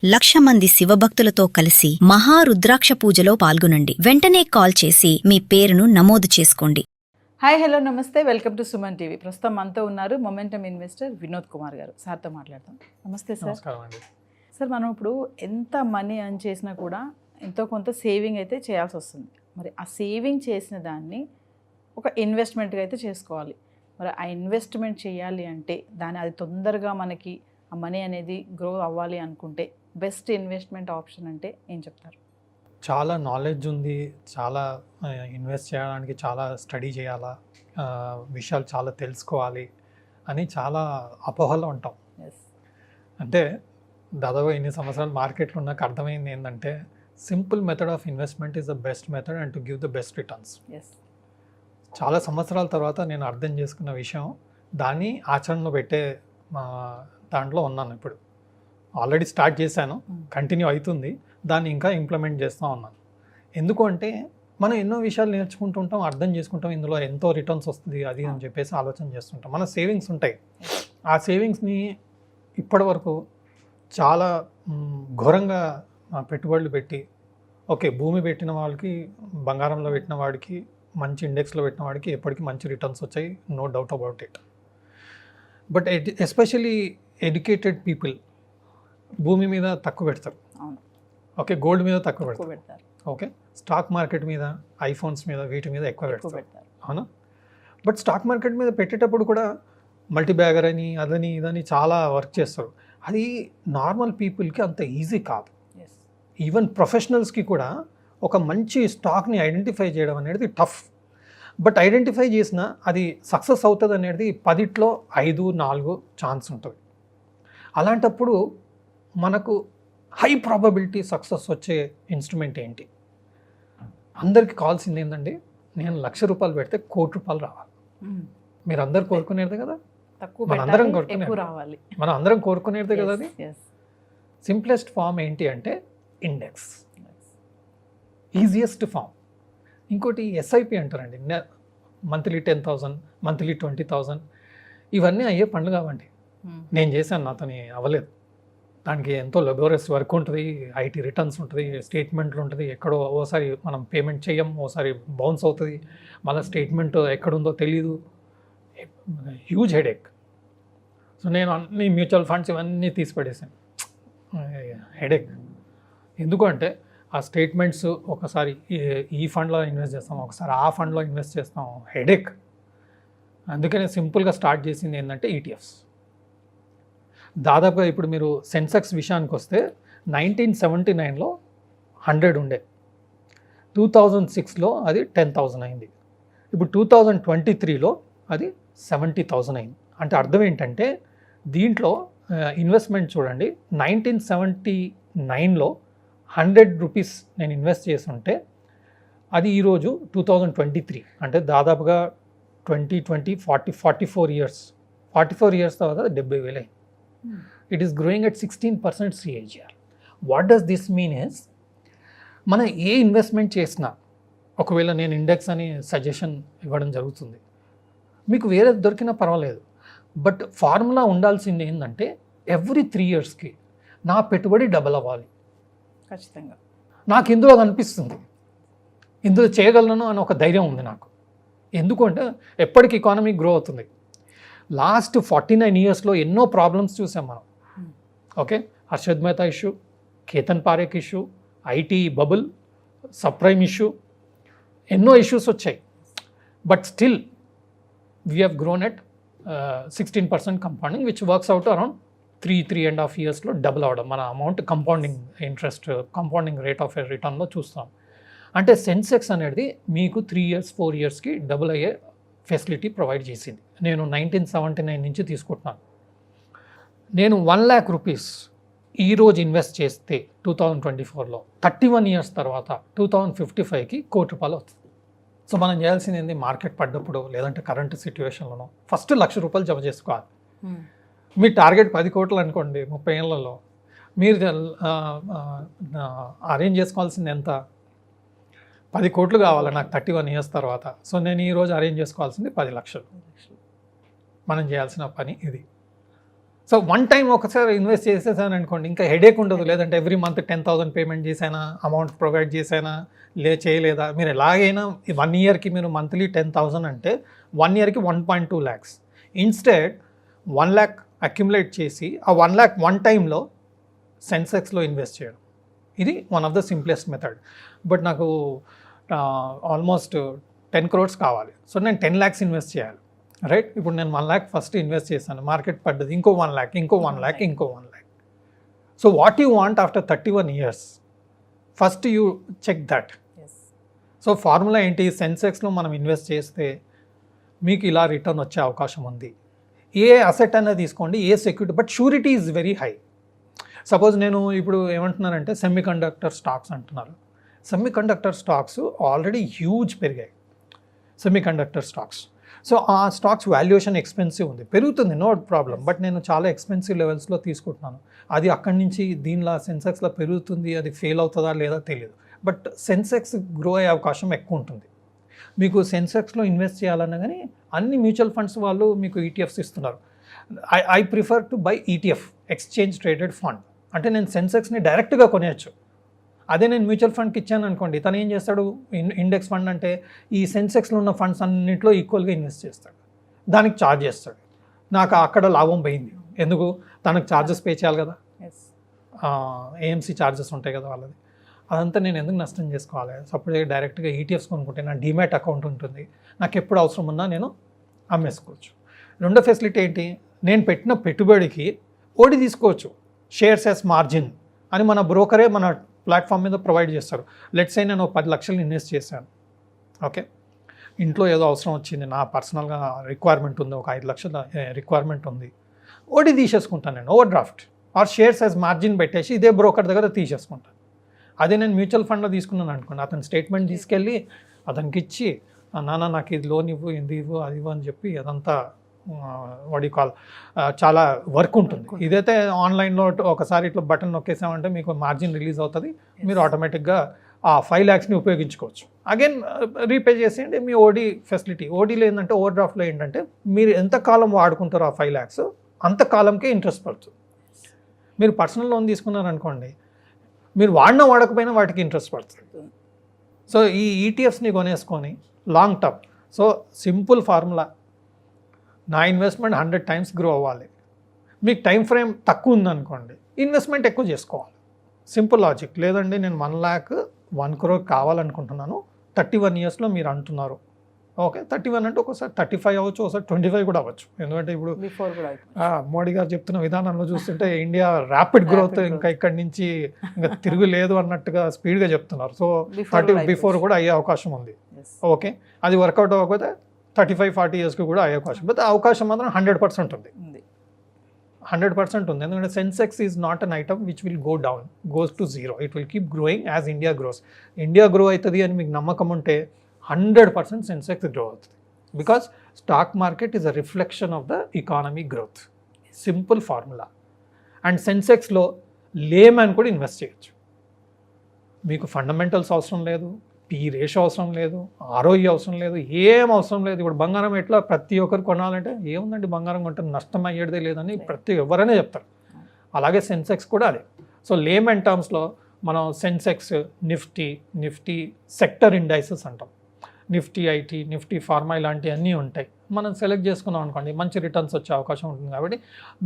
1,00,000 మంది శివభక్తులతో కలిసి మహారుద్రాక్ష పూజలో పాల్గొనండి. వెంటనే కాల్ చేసి మీ పేరును నమోదు చేసుకోండి. హాయ్ హలో నమస్తే, వెల్కమ్ టు సుమన్ టీవీ. ప్రస్తుతం మనతో ఉన్నారు మొమెంటమ్ ఇన్వెస్టర్ వినోద్ కుమార్ గారు. సార్తో మాట్లాడతాం. నమస్తే సార్. నమస్కారం అండి. సార్, మనం ఇప్పుడు ఎంత మనీ అర్న్ చేసినా కూడా ఎంతో కొంత సేవింగ్ అయితే చేయాల్సి వస్తుంది. మరి ఆ సేవింగ్ చేసిన దాన్ని ఒక ఇన్వెస్ట్మెంట్గా అయితే చేసుకోవాలి. మరి ఆ ఇన్వెస్ట్మెంట్ చేయాలి అంటే అది తొందరగా మనకి ఆ మనీ అనేది గ్రో అవ్వాలి అనుకుంటే బెస్ట్ ఇన్వెస్ట్మెంట్ ఆప్షన్ అంటే ఏం చెప్తారు? చాలా నాలెడ్జ్ ఉంది, చాలా ఇన్వెస్ట్ చేయడానికి చాలా స్టడీ చేయాలా, విషయాలు చాలా తెలుసుకోవాలి అని చాలా అపోహలో ఉంటాం. ఎస్. అంటే దాదాపు ఇన్ని సంవత్సరాలు మార్కెట్లో నాకు అర్థమైంది ఏంటంటే simple method of investment is the best method and to give the best returns. Yes. చాలా సంవత్సరాల తర్వాత నేను అర్థం చేసుకున్న విషయం, దాన్ని ఆచరణలో పెట్టే దాంట్లో ఉన్నాను. ఇప్పుడు ఆల్రెడీ స్టార్ట్ చేశాను, కంటిన్యూ అవుతుంది, దాన్ని ఇంకా ఇంప్లిమెంట్ చేస్తూ ఉన్నాను. ఎందుకు అంటే మనం ఎన్నో విషయాలు నేర్చుకుంటుంటాం, అర్థం చేసుకుంటాం, ఇందులో ఎంతో రిటర్న్స్ వస్తుంది అది అని చెప్పేసి ఆలోచన చేస్తుంటాం. మన సేవింగ్స్ ఉంటాయి, ఆ సేవింగ్స్ని ఇప్పటి వరకు చాలా ఘోరంగా పెట్టుబడులు పెట్టి, ఓకే భూమి పెట్టిన వాళ్ళకి, బంగారంలో పెట్టిన వాడికి, మంచి ఇండెక్స్లో పెట్టిన వాడికి ఎప్పటికీ మంచి రిటర్న్స్ వచ్చాయి, no doubt about it. But especially educated people భూమి మీద తక్కువ పెడతారు, ఓకే గోల్డ్ మీద తక్కువ పెడతారు, ఓకే స్టాక్ మార్కెట్ మీద, ఐఫోన్స్ మీద, వీటి మీద ఎక్కువ పెడతారు, అవునా? బట్ స్టాక్ మార్కెట్ మీద పెట్టేటప్పుడు కూడా మల్టీ బ్యాగర్ అని అదని ఇదని చాలా వర్క్ చేస్తారు. అది నార్మల్ పీపుల్కి అంత ఈజీ కాదు. ఈవెన్ ప్రొఫెషనల్స్కి కూడా ఒక మంచి స్టాక్ని ఐడెంటిఫై చేయడం అనేది టఫ్. బట్ ఐడెంటిఫై చేసినా అది సక్సెస్ అవుతుంది అనేది 10లో 5, 4 ఛాన్స్ ఉంటుంది. అలాంటప్పుడు మనకు హై ప్రాబబిలిటీ సక్సెస్ వచ్చే ఇన్స్ట్రుమెంట్ ఏంటి? అందరికి కావాల్సింది ఏంటండి, నేను రూ.1,00,000 పెడితే ₹1,00,00,000 రావాలి. మీరు అందరు కోరుకునేది కదా, మనందరం కోరుకునేది కదా. అది సింప్లెస్ట్ ఫామ్ ఏంటి అంటే ఇండెక్స్, ఈజియెస్ట్ ఫామ్. ఇంకోటి ఎస్ఐపి అంటారండి, మంత్లీ 10,000, మంత్లీ 20,000, ఇవన్నీ అయ్యే పనులు కావండి. నేను చేశాను, నాతోని అవ్వలేదు. దానికి ఎంతో లెబోరియస్ వర్క్ ఉంటుంది, ఐటీ రిటర్న్స్ ఉంటుంది, స్టేట్మెంట్లు ఉంటుంది, ఎక్కడో ఓసారి మనం పేమెంట్ చేయం, ఓసారి బౌన్స్ అవుతుంది, మళ్ళీ స్టేట్మెంట్ ఎక్కడుందో తెలీదు, హ్యూజ్ హెడేక్. సో నేను అన్ని మ్యూచువల్ ఫండ్స్ ఇవన్నీ తీసి పడేసాను. హెడేక్ ఎందుకు అంటే ఆ స్టేట్మెంట్స్ ఒకసారి ఈ ఫండ్లో ఇన్వెస్ట్ చేస్తాం, ఒకసారి ఆ ఫండ్లో ఇన్వెస్ట్ చేస్తాం, హెడేక్. అందుకనే సింపుల్గా స్టార్ట్ చేసింది ఏంటంటే ఈటీఎఫ్స్. దాదాపుగా ఇప్పుడు మీరు సెన్సెక్స్ విషయానికి వస్తే 1979లో 100 ఉండే, 2006లో అది 10,000 అయింది, ఇప్పుడు 2023లో అది 70,000 అయింది. అంటే అర్థం ఏంటంటే దీంట్లో ఇన్వెస్ట్మెంట్ చూడండి, 1979లో 100 రూపీస్ నేను ఇన్వెస్ట్ చేస్తుంటే అది ఈరోజు 2023 అంటే దాదాపుగా 2020 44 ఇయర్స్ తర్వాత 70,000 అయింది. It is growing at 16% CAGR. What does this mean is, మనం ఏ ఇన్వెస్ట్మెంట్ చేసినా, ఒకవేళ నేను ఇండెక్స్ అని సజెషన్ ఇవ్వడం జరుగుతుంది, మీకు వేరే దొరికినా పర్వాలేదు, బట్ ఫార్ములా ఉండాల్సింది ఏంటంటే ఎవ్రీ 3 ఇయర్స్కి నా పెట్టుబడి డబల్ అవ్వాలి. ఖచ్చితంగా నాకు ఇందులో కనిపిస్తుంది, ఇందులో చేయగలను అని ఒక ధైర్యం ఉంది నాకు. ఎందుకంటే ఎప్పటికి ఎకానమీ గ్రో అవుతుంది. లాస్ట్ 49 ఇయర్స్లో ఎన్నో ప్రాబ్లమ్స్ చూసాం మనం, okay Harshad Mehta issue, Ketan Parekh issue, IT bubble, subprime issue, ఎన్నో ఇష్యూస్ వచ్చాయి. But still we have grown at 16% compounding, which works out around 3.5 ఇయర్స్లో డబుల్ అవడం. మన amount compounding interest, compounding rate of రిటర్న్లో చూస్తాం. అంటే సెన్సెక్స్ అనేది మీకు 3 ఇయర్స్ 4 ఇయర్స్కి డబుల్ అయ్యే ఫెసిలిటీ ప్రొవైడ్ చేసింది. నేను 1979 నుంచి తీసుకుంటున్నాను. నేను 1,00,000 రూపీస్ ఈరోజు ఇన్వెస్ట్ చేస్తే 2024లో 31 ఇయర్స్ తర్వాత 2055కి ₹1,00,00,000 అవుతుంది. సో మనం చేయాల్సింది ఏంటి, మార్కెట్ పడ్డప్పుడు లేదంటే కరెంట్ సిచ్యువేషన్లోనో ఫస్ట్ ₹1,00,000 జమ చేసుకోవాలి. మీ టార్గెట్ 10 కోట్లు అనుకోండి, 30 ఏళ్లలో మీరు అరేంజ్ చేసుకోవాల్సింది ఎంత, 10 కోట్లు కావాలి నాకు 31 ఇయర్స్ తర్వాత. సో నేను ఈరోజు అరేంజ్ చేసుకోవాల్సింది 10 లక్షలు. మనం చేయాల్సిన పని ఇది. సో వన్ టైం ఒకసారి ఇన్వెస్ట్ చేసేసాను అనుకోండి, ఇంకా హెడేక్ ఉండదు. లేదంటే ఎవ్రీ మంత్ 10,000 పేమెంట్ చేశానా, అమౌంట్ ప్రొవైడ్ చేశానా, చేయలేదా. మీరు ఎలాగైనా 1 ఇయర్కి మీరు మంత్లీ 10,000 అంటే 1 ఇయర్కి 1.2 lakhs. ఇన్స్టెడ్ 1 lakh అక్యుములేట్ చేసి ఆ 1 lakh వన్ టైంలో సెన్సెక్స్లో ఇన్వెస్ట్ చేయడం, ఇది one of the simplest method. But నాకు ఆల్మోస్ట్ 10 crores కావాలి. సో నేను 10 lakhs ఇన్వెస్ట్ చేయాలి, రైట్. ఇప్పుడు నేను 1 lakh ఫస్ట్ ఇన్వెస్ట్ చేశాను, మార్కెట్ పడ్డది, ఇంకో 1 lakh, ఇంకో 1 lakh, ఇంకో 1 lakh. So what you want after 31 years, first you check that. So formula ఏంటి, సెన్సెక్స్లో మనం ఇన్వెస్ట్ చేస్తే మీకు ఇలా రిటర్న్ వచ్చే అవకాశం ఉంది. ఏ అసెట్ అనేది తీసుకోండి, a security, but surety is very high. Suppose నేను ఇప్పుడు ఏమంటున్నానంటే సెమీ కండక్టర్ స్టాక్స్ అంటున్నారు. Semiconductor stocks already huge పెరిగాయి, సెమీ కండక్టర్ స్టాక్స్. సో ఆ స్టాక్స్ వాల్యుయేషన్ ఎక్స్పెన్సివ్ ఉంది, పెరుగుతుంది, నో ప్రాబ్లం. బట్ నేను చాలా ఎక్స్పెన్సివ్ లెవెల్స్లో తీసుకుంటున్నాను. అది అక్కడి నుంచి దీనిలో సెన్సెక్స్లో పెరుగుతుంది, అది ఫెయిల్ అవుతుందా లేదా తెలియదు. బట్ సెన్సెక్స్ గ్రో అయ్యే అవకాశం ఎక్కువ ఉంటుంది. మీకు సెన్సెక్స్లో ఇన్వెస్ట్ చేయాలన్నా కానీ అన్ని మ్యూచువల్ ఫండ్స్ వాళ్ళు మీకు ఈటీఎఫ్స్ ఇస్తున్నారు. I prefer to buy ETF, exchange traded fund. అంటే నేను సెన్సెక్స్ని డైరెక్ట్గా కొనేయచ్చు. అదే నేను మ్యూచువల్ ఫండ్కి ఇచ్చాను అనుకోండి, తను ఏం చేస్తాడు, ఇండెక్స్ ఫండ్ అంటే ఈ సెన్సెక్స్లో ఉన్న ఫండ్స్ అన్నింటిలో ఈక్వల్గా ఇన్వెస్ట్ చేస్తాడు, దానికి ఛార్జ్ చేస్తాడు. నాకు అక్కడ లాభం పోయింది. ఎందుకు, తనకు ఛార్జెస్ పే చేయాలి కదా, ఏఎంసీ ఛార్జెస్ ఉంటాయి కదా వాళ్ళది. అదంతా నేను ఎందుకు నష్టం చేసుకోవాలి. సపోజ్ డైరెక్ట్గా ఈటీఎఫ్స్ కొనుక్కుంటే నా డీమ్యాట్ అకౌంట్ ఉంటుంది, నాకు ఎప్పుడు అవసరం ఉన్నా నేను అమ్మేసుకోవచ్చు. రెండో ఫెసిలిటీ ఏంటి, నేను పెట్టిన పెట్టుబడికి ఓడి తీసుకోవచ్చు, షేర్స్ యాస్ మార్జిన్ అని మన బ్రోకరే మన ప్లాట్ఫామ్ మీద ప్రొవైడ్ చేస్తారు. లెట్స్ సే నేను 10 లక్షలు ఇన్వెస్ట్ చేశాను, ఓకే. ఇంట్లో ఏదో అవసరం వచ్చింది, నా పర్సనల్గా రిక్వైర్మెంట్ ఉంది, ఒక 5 లక్షల రిక్వైర్మెంట్ ఉంది, ఓడి తీసేసుకుంటాను నేను, over draft are shares as margin పెట్టేసి ఇదే బ్రోకర్ దగ్గర తీసేసుకుంటాను. అదే నేను మ్యూచువల్ ఫండ్లో తీసుకున్నాను అనుకోండి, అతను స్టేట్మెంట్ తీసుకెళ్ళి అతనికి ఇచ్చి, నాన్న నాకు ఇది లోన్ ఇవ్వు, ఇది ఇవ్వు, అది ఇవ్వు అని చెప్పి అదంతా వాడి కాల్ చాలా వర్క్ ఉంటుంది. ఇదైతే ఆన్లైన్లో ఒకసారి ఇట్లా బటన్ నొక్కేసామంటే మీకు మార్జిన్ రిలీజ్ అవుతుంది, మీరు ఆటోమేటిక్గా ఆ 5 lakhsని ఉపయోగించుకోవచ్చు. అగైన్ రీపే చేసేయండి. మీ ఓడి ఫెసిలిటీ, ఓడీలో ఏంటంటే ఓవర్ డ్రాఫ్ట్లో ఏంటంటే మీరు ఎంతకాలం వాడుకుంటారో ఆ 5 lakhs అంతకాలంకే ఇంట్రెస్ట్ పడుతుంది. మీరు పర్సనల్ లోన్ తీసుకున్నారనుకోండి, మీరు వాడకపోయినా వాటికి ఇంట్రెస్ట్ పడుతుంది. సో ఈ ఈటీఎఫ్స్ని కొనేసుకొని long term. So simple formula, నా ఇన్వెస్ట్మెంట్ 100 times గ్రో అవ్వాలి. మీకు టైం ఫ్రేమ్ తక్కువ ఉందనుకోండి, ఇన్వెస్ట్మెంట్ ఎక్కువ చేసుకోవాలి. Simple logic. లేదండి నేను 1 lakh 1 crore కావాలనుకుంటున్నాను, 31 yearsలో మీరు అంటున్నారు, ఓకే. 31 అంటే ఒకసారి 35 అవ్వచ్చు, ఒకసారి 25 కూడా అవ్వచ్చు. ఎందుకంటే ఇప్పుడు మోడీ గారు చెప్తున్న విధానంలో చూస్తుంటే ఇండియా ర్యాపిడ్ గ్రోత్, ఇంకా ఇక్కడి నుంచి ఇంకా తిరుగులేదు అన్నట్టుగా స్పీడ్గా చెప్తున్నారు. సో 30 బిఫోర్ కూడా అయ్యే అవకాశం ఉంది, ఓకే. అది వర్కౌట్ అవ్వకపోతే 35-40 yearsకి కూడా అయ్యే అవకాశం. బట్ అవకాశం మాత్రం 100% ఉంది, 100% ఉంది. ఎందుకంటే Sensex is not an item which will go down, goes to zero. It will keep growing as India grows. India grow అవుతుంది అని మీకు నమ్మకం ఉంటే 100% సెన్సెక్స్ గ్రో అవుతుంది. Because stock market is a reflection of the economy growth. Simple formula. And సెన్సెక్స్లో layman కూడా invest చేయొచ్చు. మీకు ఫండమెంటల్స్ అవసరం లేదు, పీ రేషియో అవసరం లేదు, ఆర్ఓఈ అవసరం లేదు, ఏం అవసరం లేదు. ఇప్పుడు బంగారం ఎట్లా ప్రతి ఒక్కరు కొనాలంటే ఏముందండి బంగారం కొంటే నష్టం అయ్యేదే లేదని ఎవరైనా చెప్తారు. అలాగే సెన్సెక్స్ కూడా అదే. సో లేమన్ టర్మ్స్లో మనం సెన్సెక్స్, నిఫ్టీ సెక్టర్ ఇండైసెస్ అంటాం. నిఫ్టీ ఐటీ, నిఫ్టీ ఫార్మా ఇలాంటివి అన్నీ ఉంటాయి. మనం సెలెక్ట్ చేసుకున్నాం అనుకోండి, మంచి రిటర్న్స్ వచ్చే అవకాశం ఉంటుంది. కాబట్టి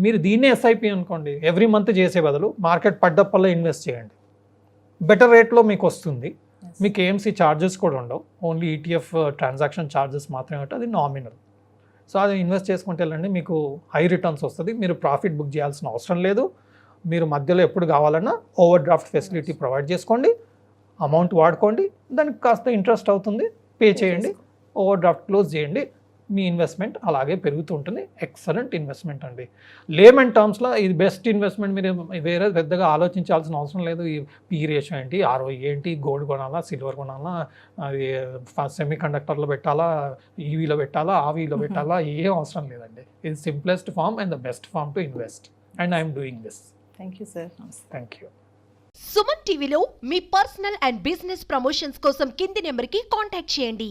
మీరు దీన్నే ఎస్ఐపి అనుకోండి, ఎవ్రీ మంత్ చేసే బదులు మార్కెట్ పడ్డప్పల్లో ఇన్వెస్ట్ చేయండి, బెటర్ రేట్లో మీకు వస్తుంది. మీకు ఏఎంసీ ఛార్జెస్ కూడా ఉండవు, ఓన్లీ ఈటీఎఫ్ ట్రాన్సాక్షన్ ఛార్జెస్ మాత్రమే ఉంటాయి, అది నామినల్. సో అది ఇన్వెస్ట్ చేసుకుంటే వెళ్ళండి, మీకు హై రిటర్న్స్ వస్తుంది. మీరు ప్రాఫిట్ బుక్ చేయాల్సిన అవసరం లేదు. మీరు మధ్యలో ఎప్పుడు కావాలన్నా ఓవర్ డ్రాఫ్ట్ ఫెసిలిటీ ప్రొవైడ్ చేసుకోండి, అమౌంట్ వాడుకోండి, దానికి కాస్త ఇంట్రెస్ట్ అవుతుంది, పే చేయండి, ఓవర్ డ్రాఫ్ట్ క్లోజ్ చేయండి, మీ ఇన్వెస్ట్మెంట్ అలాగే పెరుగుతూ ఉంటుంది. ఎక్సలెంట్ ఇన్వెస్ట్మెంట్ అండి. లేమన్ టర్మ్స్లో ఇది బెస్ట్ ఇన్వెస్ట్మెంట్. మీరు వేరే పెద్దగా ఆలోచించాల్సిన అవసరం లేదు. ఈ పీ రేషియో ఏంటి, ఆర్ఓఈ ఏంటి, గోల్డ్ కొనాలా, సిల్వర్ కొనాలా, అది సెమీ కండక్టర్లో పెట్టాలా, ఈవీలో పెట్టాలా, ఆవీలో పెట్టాలా, ఏం అవసరం లేదండి. ఇది simplest form and the best form to invest. And I'm doing this. Thank you sir. Thank you. Suman టీవీలో మీ పర్సనల్ అండ్ బిజినెస్ ప్రమోషన్స్ కోసం కింది నెంబర్కి కాంటాక్ట్ చేయండి.